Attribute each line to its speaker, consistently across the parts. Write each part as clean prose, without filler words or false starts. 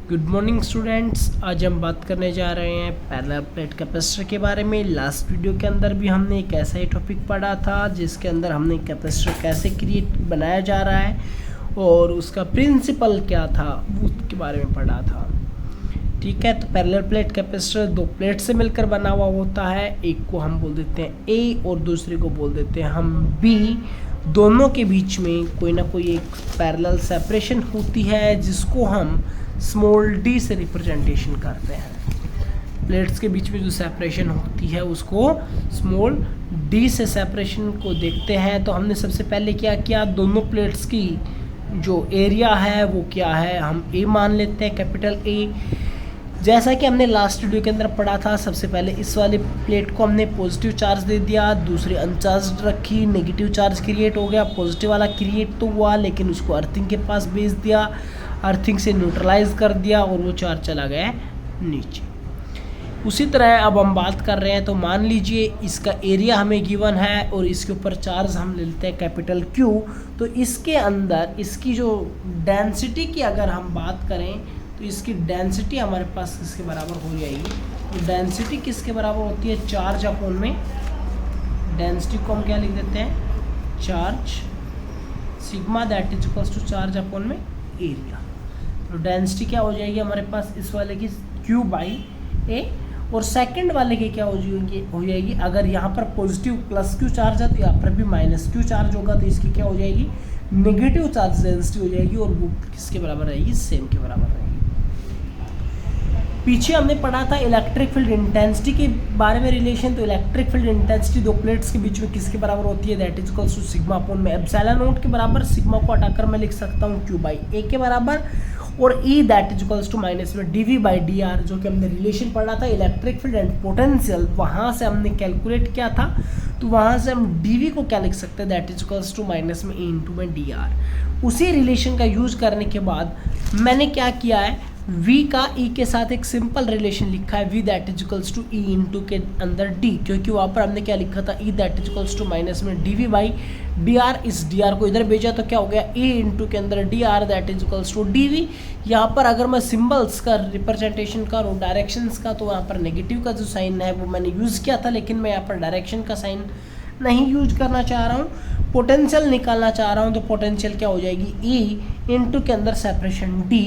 Speaker 1: Good morning students. आज हम बात करने जा रहे हैं पैरेलल प्लेट कैपेसिटर के बारे में। लास्ट वीडियो के अंदर भी हमने एक ऐसा ही टॉपिक पढ़ा था जिसके अंदर हमने कैपेसिटर कैसे क्रिएट बनाया जा रहा है और उसका प्रिंसिपल क्या था उसके बारे में पढ़ा था। ठीक है, तो पैरेलल प्लेट कैपेसिटर दो प्लेट से मिलकर बना हुआ होता है। एक को हम बोल देते हैं ए और दूसरे को बोल देते हैं हम बी। दोनों के बीच में कोई ना कोई एक पैरेलल सेपरेशन होती है जिसको हम स्मॉल डी से रिप्रेजेंटेशन करते हैं। प्लेट्स के बीच में जो सेपरेशन होती है उसको स्मॉल डी से सेपरेशन को देखते हैं। तो हमने सबसे पहले क्या किया, दोनों प्लेट्स की जो एरिया है वो क्या है, हम ए मान लेते हैं, कैपिटल ए। जैसा कि हमने लास्ट वीडियो के अंदर पढ़ा था, सबसे पहले इस वाले प्लेट को हमने पॉजिटिव चार्ज दे दिया, दूसरी अनचार्ज रखी, नेगेटिव चार्ज क्रिएट हो गया। पॉजिटिव वाला क्रिएट तो हुआ लेकिन उसको अर्थिंग के पास भेज दिया, अर्थिंग से न्यूट्रलाइज कर दिया और वो चार्ज चला गया नीचे। उसी तरह अब हम बात कर रहे हैं, तो मान लीजिए इसका एरिया हमें गिवन है और इसके ऊपर चार्ज हम लेते हैं कैपिटल क्यू। तो इसके अंदर इसकी जो डेंसिटी की अगर हम बात करें तो इसकी डेंसिटी हमारे पास किसके बराबर हो जाएगी, तो डेंसिटी किसके बराबर होती है, चार्ज अपॉन में डेंसिटी को हम क्या लिख देते हैं, charge sigma that is equals to charge upon में एरिया। तो डेंसिटी क्या हो जाएगी हमारे पास इस वाले की Q बाई ए और सेकंड वाले की क्या हो जाएगी अगर यहाँ पर पॉजिटिव प्लस Q चार्ज है तो यहाँ पर भी माइनस Q चार्ज होगा, तो इसकी क्या हो जाएगी, नेगेटिव चार्ज डेंसिटी हो जाएगी और वो किसके बराबर रहेगी, सेम के बराबर रहेगी। पीछे हमने पढ़ा था इलेक्ट्रिक फील्ड इंटेंसिटी के बारे में रिलेशन। तो इलेक्ट्रिक फील्ड इंटेंसिटी दो प्लेट्स के बीच में किसके बराबर होती है, that is equals to sigma upon में एप्सिलॉन नॉट के बराबर। सिग्मा को हटाकर मैं लिख सकता हूँ Q बाई ए के बराबर और E that is equals to minus में dV बाई dr, जो कि हमने रिलेशन पढ़ा था इलेक्ट्रिक फील्ड एंड पोटेंशियल, वहाँ से हमने कैलकुलेट किया था। तो वहाँ से हम dV को क्या लिख सकते हैं, that is equals to minus में E इंटू में dr। उसी रिलेशन का यूज करने के बाद मैंने क्या किया है, V का E के साथ एक सिंपल रिलेशन लिखा है, V that is equals to E into के अंदर D, क्योंकि वहाँ पर हमने क्या लिखा था, E that is equals to minus में dV बाई dr। इस dr को इधर भेजा तो क्या हो गया, E इंटू के अंदर dr that is equals to dV। यहाँ पर अगर मैं सिंबल्स का रिप्रेजेंटेशन करूँ डायरेक्शंस का, तो वहाँ पर नेगेटिव का जो साइन है वो मैंने यूज़ किया था, लेकिन मैं यहाँ पर डायरेक्शन का साइन नहीं यूज करना चाह रहा हूँ, पोटेंशियल निकालना चाह रहा हूँ। तो पोटेंशियल क्या हो जाएगी, E इंटू के अंदर सेपरेशन D।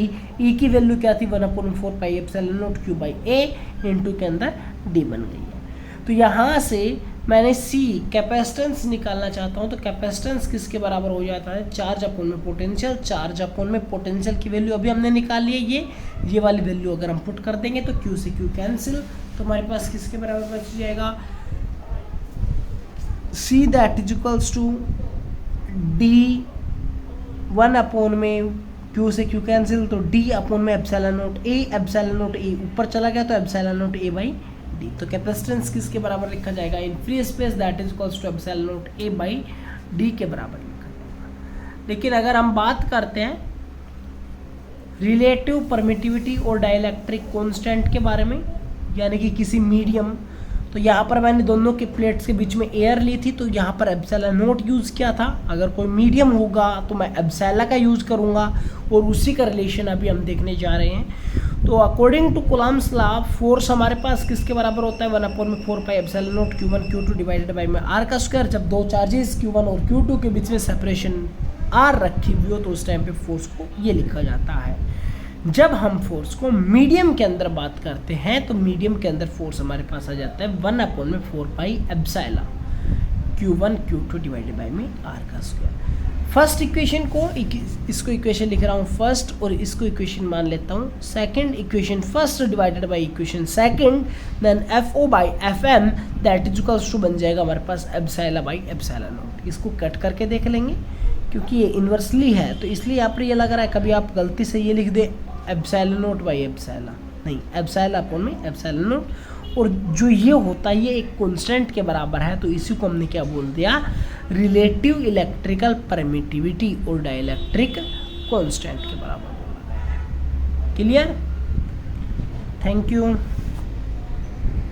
Speaker 1: E की वैल्यू क्या थी, 1/4 pi epsilon not Q by A into के अंदर D बन गई है। तो यहाँ से मैंने C कैपेसिटेंस निकालना चाहता हूँ, तो कैपेसिटेंस किसके बराबर हो जाता है, चार्ज अपॉन में पोटेंशियल। चार्ज अपॉन में पोटेंशियल की वैल्यू अभी हमने निकाल ली है, ये वाली वैल्यू अगर हम पुट कर देंगे तो Q से Q कैंसिल, तो हमारे पास किसके बराबर बच जाएगा, C that is equals to D 1 upon में Q से Q कैंसिल, तो D अपॉन में epsilon naught A। Epsilon naught A ऊपर चला गया तो epsilon naught A by D। तो कैपेसिटेंस किसके बराबर लिखा जाएगा, in free space that is equals to epsilon naught A by D के बराबर लिखा जाएगा। लेकिन अगर हम बात करते हैं रिलेटिव परमिटिविटी और डाइलेक्ट्रिक कांस्टेंट के बारे में, यानी कि किसी मीडियम, तो यहाँ पर मैंने दोनों के प्लेट्स के बीच में एयर ली थी, तो यहाँ पर एप्सिलॉन नॉट यूज़ किया था। अगर कोई मीडियम होगा तो मैं एप्सिलॉन का यूज़ करूँगा और उसी का रिलेशन अभी हम देखने जा रहे हैं। तो according to Coulomb's law, force हमारे पास किसके बराबर होता है, 1/4 pi epsilon naught Q1 Q2 divided by में R का स्क्वायर। जब दो चार्जेस Q1 और Q2 के बीच में सेपरेशन R रखी हुई हो तो उस टाइम पे फोर्स को ये लिखा जाता है। जब हम फोर्स को मीडियम के अंदर बात करते हैं तो मीडियम के अंदर फोर्स हमारे पास आ जाता है 1/4 pi epsilon Q1 Q2 divided by में R का स्क्वायर। फर्स्ट इक्वेशन को, इसको इक्वेशन लिख रहा हूँ फर्स्ट और इसको इक्वेशन मान लेता हूँ second. Equation first divided by equation second, then FO by FM that is equals to बन जाएगा हमारे पास एप्सिलॉन बाई एप्सिलॉन नॉट। इसको कट करके देख लेंगे क्योंकि ये इन्वर्सली है, तो इसलिए यहाँ पर ये लग रहा है कभी आप गलती से ये लिख दे एप्सिलॉन नॉट बाई एप्सिलॉन, नहीं एप्सिलॉन अपॉन में एप्सिलॉन नॉट। और जो ये होता है ये एक कांस्टेंट के बराबर है, तो इसी को हमने क्या बोल दिया, रिलेटिव इलेक्ट्रिकल परमिटिविटी और डाइलेक्ट्रिक कांस्टेंट के बराबर बोला गया है। Clear, thank you.